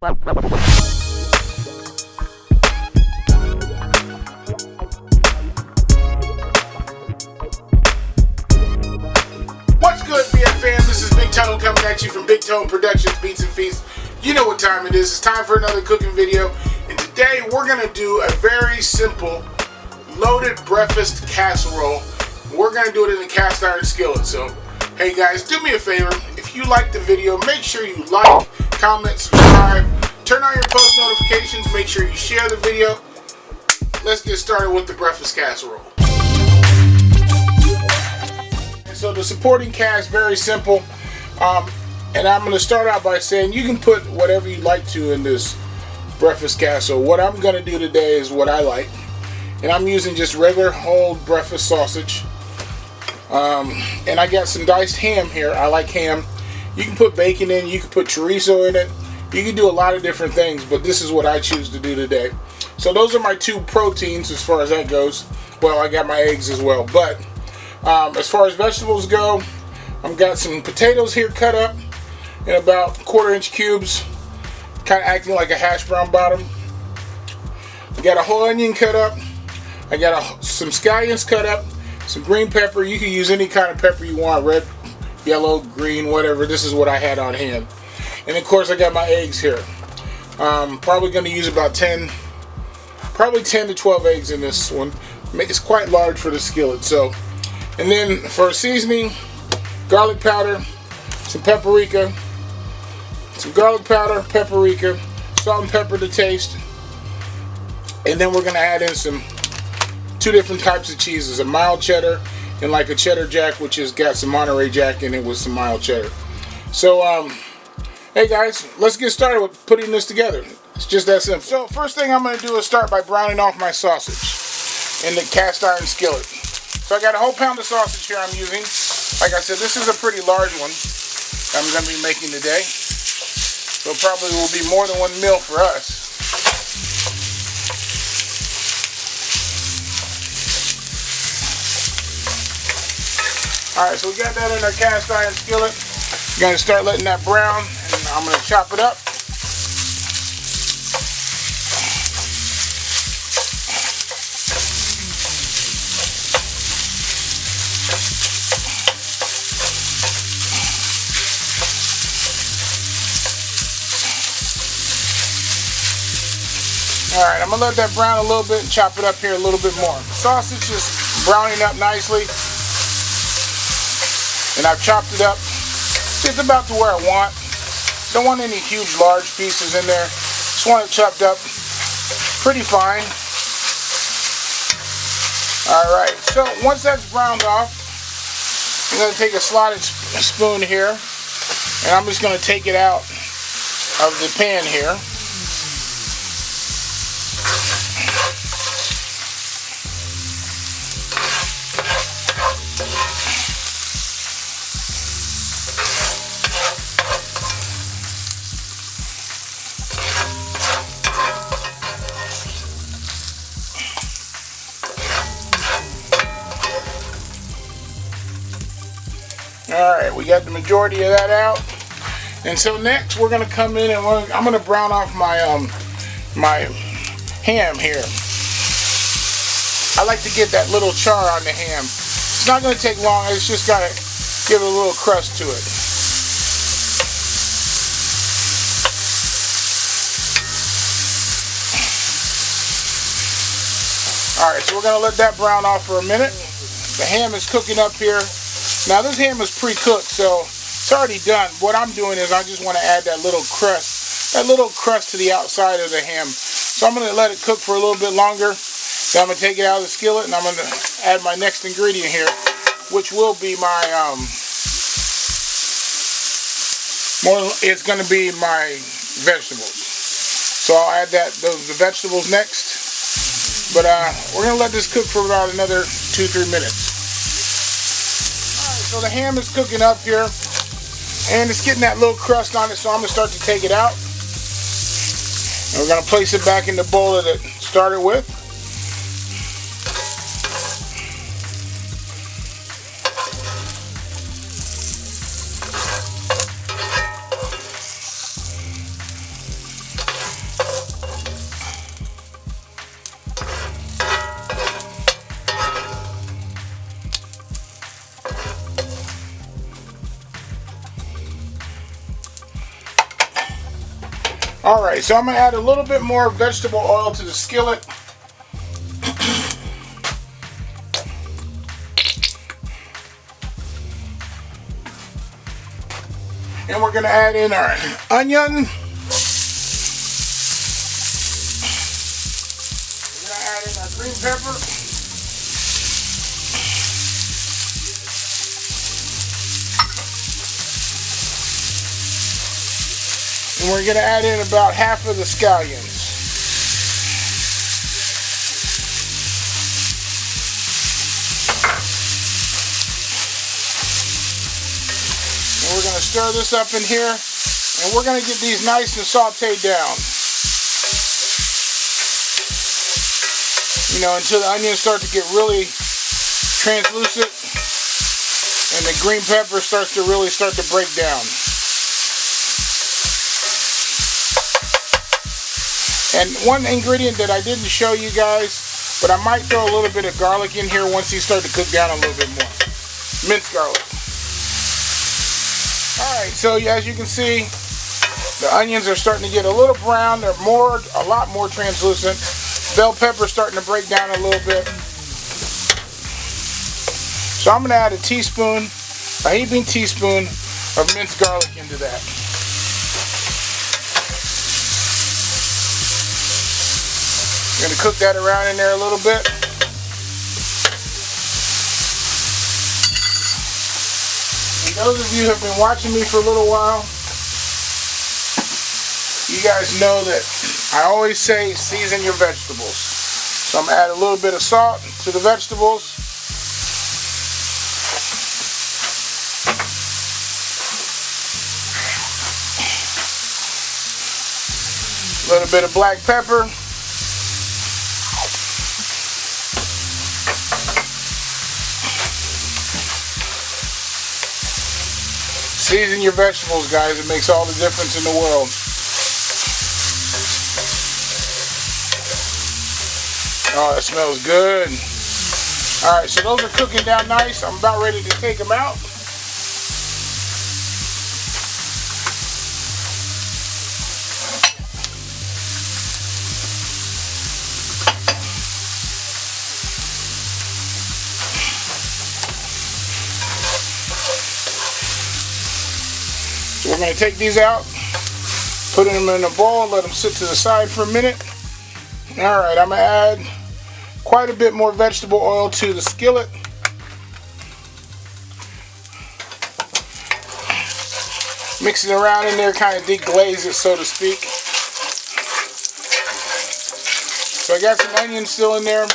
What's good, BFM? This is Big Tone coming at you from Big Tone Productions Beats and Feasts. You know what time it is. It's time for another cooking video. And today we're going to do a very simple loaded breakfast casserole. We're going to do it in a cast iron skillet. So, hey guys, do me a favor. If you like the video, make sure you like, comment, subscribe, turn on your post notifications, make sure you share the video. Let's get started with the breakfast casserole. So the supporting cast, very simple, and I'm going to start out by saying you can put whatever you like to in this breakfast casserole. What I'm going to do today is what I like, and I'm using just regular whole breakfast sausage, and I got some diced ham here. I like ham. You can put bacon in, you can put chorizo in it, you can do a lot of different things, but this is what I choose to do today. So those are my two proteins as far as that goes. Well, I got my eggs as well, but as far as vegetables go, I've got some potatoes here cut up in about 1/4 inch cubes, kind of acting like a hash brown bottom. I got a whole onion cut up. I got some scallions cut up, some green pepper. You can use any kind of pepper you want, red, yellow, green, whatever. This is what I had on hand. And of course I got my eggs here. Probably going to use about 10 to 12 eggs in this one. It's quite large for the skillet. So. And then for seasoning, garlic powder, some paprika, some garlic powder, paprika, salt and pepper to taste. And then we're going to add in two different types of cheeses, a mild cheddar and like a cheddar jack, which has got some Monterey Jack in it with some mild cheddar. So, hey guys, let's get started with putting this together. It's just that simple. So first thing I'm going to do is start by browning off my sausage in the cast iron skillet. So I got a whole pound of sausage here I'm using. Like I said, this is a pretty large one I'm going to be making today. So probably will be more than 1 meal for us. Alright, so we got that in our cast iron skillet. We're going to start letting that brown, and I'm going to chop it up. Alright, I'm going to let that brown a little bit and chop it up here a little bit more. Sausage is browning up nicely. And I've chopped it up just about to where I want. Don't want any huge large pieces in there. Just want it chopped up pretty fine. Alright, so once that's browned off, I'm going to take a slotted spoon here. And I'm just going to take it out of the pan here. Alright, we got the majority of that out. And so next we're going to come in and I'm going to brown off my my ham here. I like to get that little char on the ham. It's not going to take long, it's just got to give it a little crust to it. Alright, so we're going to let that brown off for a minute. The ham is cooking up here. Now this ham is pre-cooked, so it's already done. What I'm doing is I just want to add that little crust to the outside of the ham. So I'm going to let it cook for a little bit longer. Then I'm going to take it out of the skillet and I'm going to add my next ingredient here, which will be my, it's going to be my vegetables. So I'll add the vegetables next. But we're going to let this cook for about another 2-3 minutes. So the ham is cooking up here, and it's getting that little crust on it, so I'm going to start to take it out. And we're going to place it back in the bowl that it started with. Alright, so I'm going to add a little bit more vegetable oil to the skillet. And we're going to add in our onion. We're going to add in our green pepper. And we're going to add in about half of the scallions. And we're going to stir this up in here. And we're going to get these nice and sauteed down. You know, until the onions start to get really translucent. And the green pepper starts to really start to break down. And one ingredient that I didn't show you guys, but I might throw a little bit of garlic in here once these start to cook down a little bit more. Minced garlic. Alright, so as you can see, the onions are starting to get a little brown. They're a lot more translucent. Bell pepper's starting to break down a little bit. So I'm going to add a heaping teaspoon of minced garlic into that. I'm going to cook that around in there a little bit. And those of you who have been watching me for a little while, you guys know that I always say season your vegetables. So I'm going to add a little bit of salt to the vegetables. A little bit of black pepper. Season your vegetables, guys. It makes all the difference in the world. Oh, that smells good. Alright, so those are cooking down nice. I'm about ready to take them out. So we're going to take these out, put them in a bowl, let them sit to the side for a minute. Alright, I'm going to add quite a bit more vegetable oil to the skillet. Mix it around in there, kind of deglaze it, so to speak. So I got some onions still in there.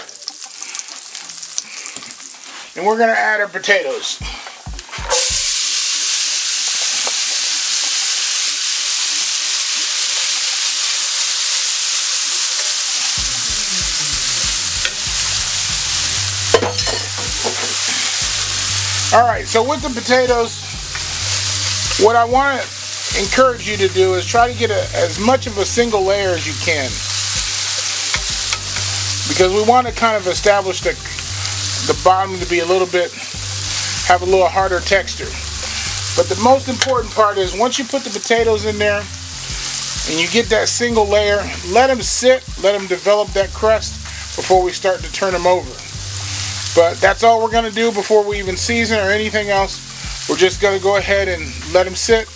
And we're going to add our potatoes. Alright, so with the potatoes, what I want to encourage you to do is try to get as much of a single layer as you can. Because we want to kind of establish the bottom to be have a little harder texture. But the most important part is once you put the potatoes in there and you get that single layer, let them sit, let them develop that crust before we start to turn them over. But that's all we're going to do before we even season or anything else. We're just going to go ahead and let them sit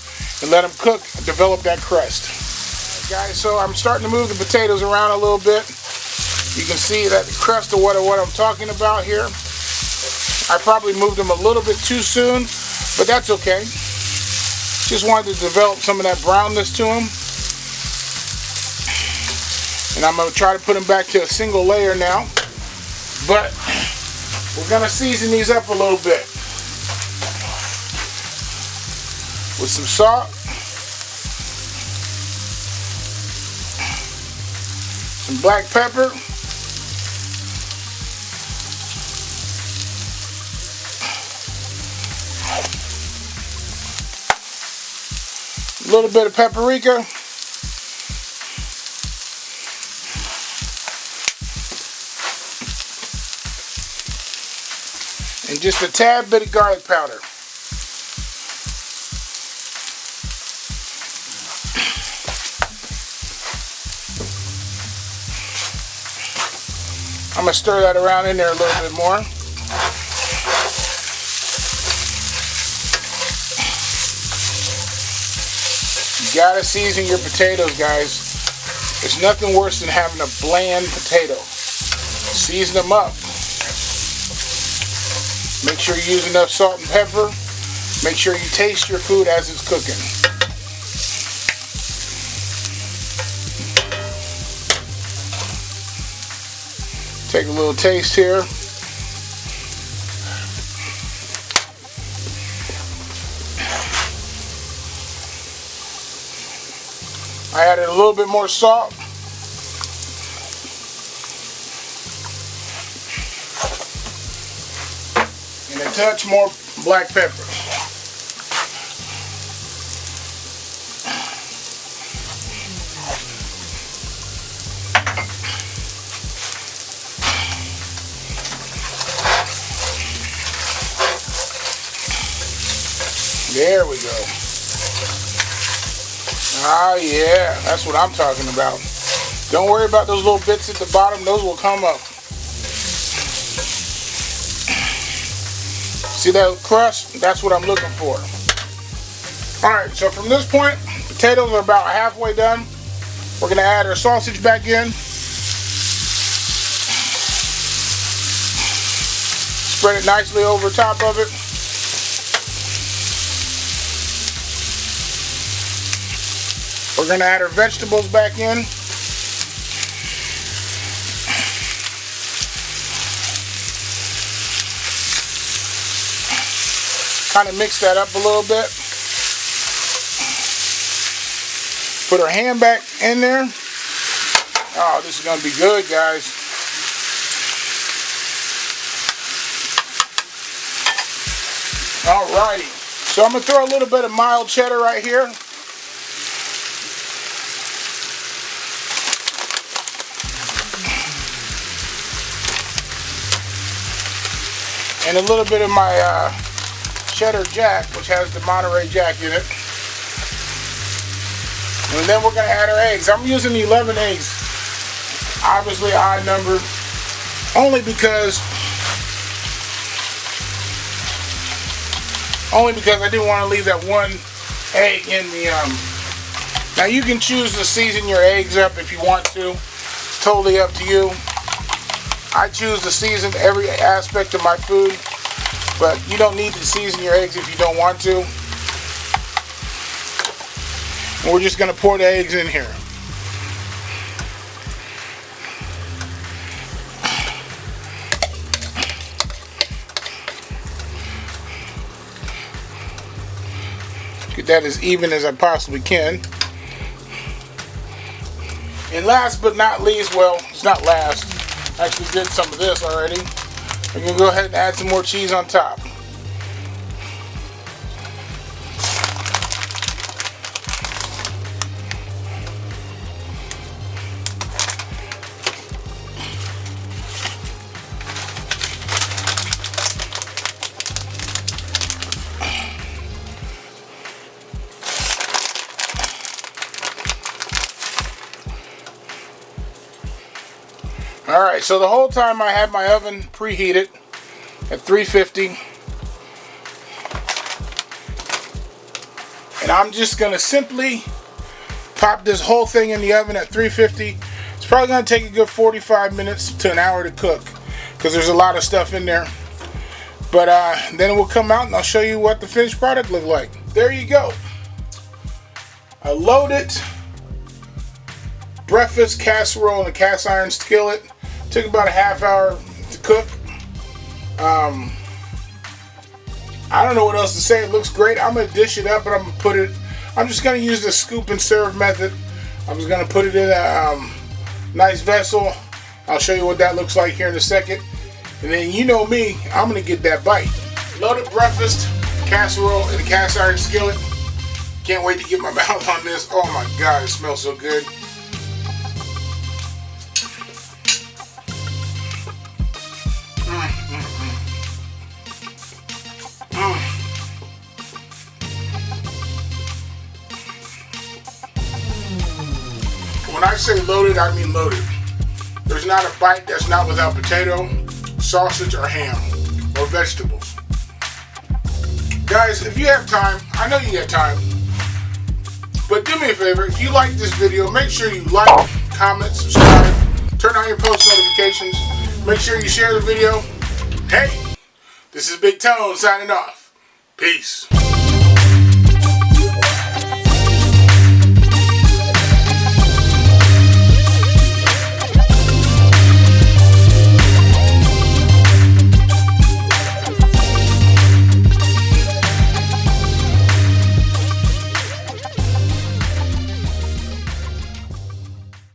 and let them cook and develop that crust. Right, guys, so I'm starting to move the potatoes around a little bit. You can see that the crust of what I'm talking about here. I probably moved them a little bit too soon, but that's okay. Just wanted to develop some of that brownness to them. And I'm going to try to put them back to a single layer now. But we're going to season these up a little bit with some salt, some black pepper, a little bit of paprika, and just a tad bit of garlic powder. I'm going to stir that around in there a little bit more. You gotta season your potatoes, guys. There's nothing worse than having a bland potato. Season them up. Make sure you use enough salt and pepper. Make sure you taste your food as it's cooking. Take a little taste here. I added a little bit more salt. And a touch more black pepper. There we go. Ah, yeah, that's what I'm talking about. Don't worry about those little bits at the bottom. Those will come up. See that crust? That's what I'm looking for. Alright, so from this point, potatoes are about halfway done. We're going to add our sausage back in. Spread it nicely over top of it. We're going to add our vegetables back in. Kind of mix that up a little bit. Put our ham back in there. Oh, this is going to be good, guys. Alrighty. So I'm going to throw a little bit of mild cheddar right here. And a little bit of my cheddar jack, which has the Monterey Jack in it. And then we're going to add our eggs. I'm using 11 eggs. Obviously odd number. Only because I didn't want to leave that one egg in the Now you can choose to season your eggs up if you want to. It's totally up to you. I choose to season every aspect of my food, but you don't need to season your eggs if you don't want to. And we're just going to pour the eggs in here. Get that as even as I possibly can. And last but not least, well, it's not last. I actually did some of this already. We're going to go ahead and add some more cheese on top. Alright, so the whole time I had my oven preheated at 350. And I'm just going to simply pop this whole thing in the oven at 350. It's probably going to take a good 45 minutes to an hour to cook because there's a lot of stuff in there. But then it will come out and I'll show you what the finished product looked like. There you go. A loaded breakfast casserole in a cast iron skillet. Took about a half hour to cook. I don't know what else to say. It looks great. I'm going to dish it up and I'm just going to use the scoop and serve method. I'm just going to put it in a nice vessel. I'll show you what that looks like here in a second. And then you know me, I'm going to get that bite. Loaded breakfast casserole in a cast iron skillet. Can't wait to get my mouth on this. Oh my God, it smells so good. When I say loaded, I mean loaded. There's not a bite that's not without potato, sausage, or ham, or vegetables. Guys, if you have time, I know you got time, but do me a favor, if you like this video, make sure you like, comment, subscribe, turn on your post notifications, make sure you share the video. Hey, this is Big Tone signing off. Peace.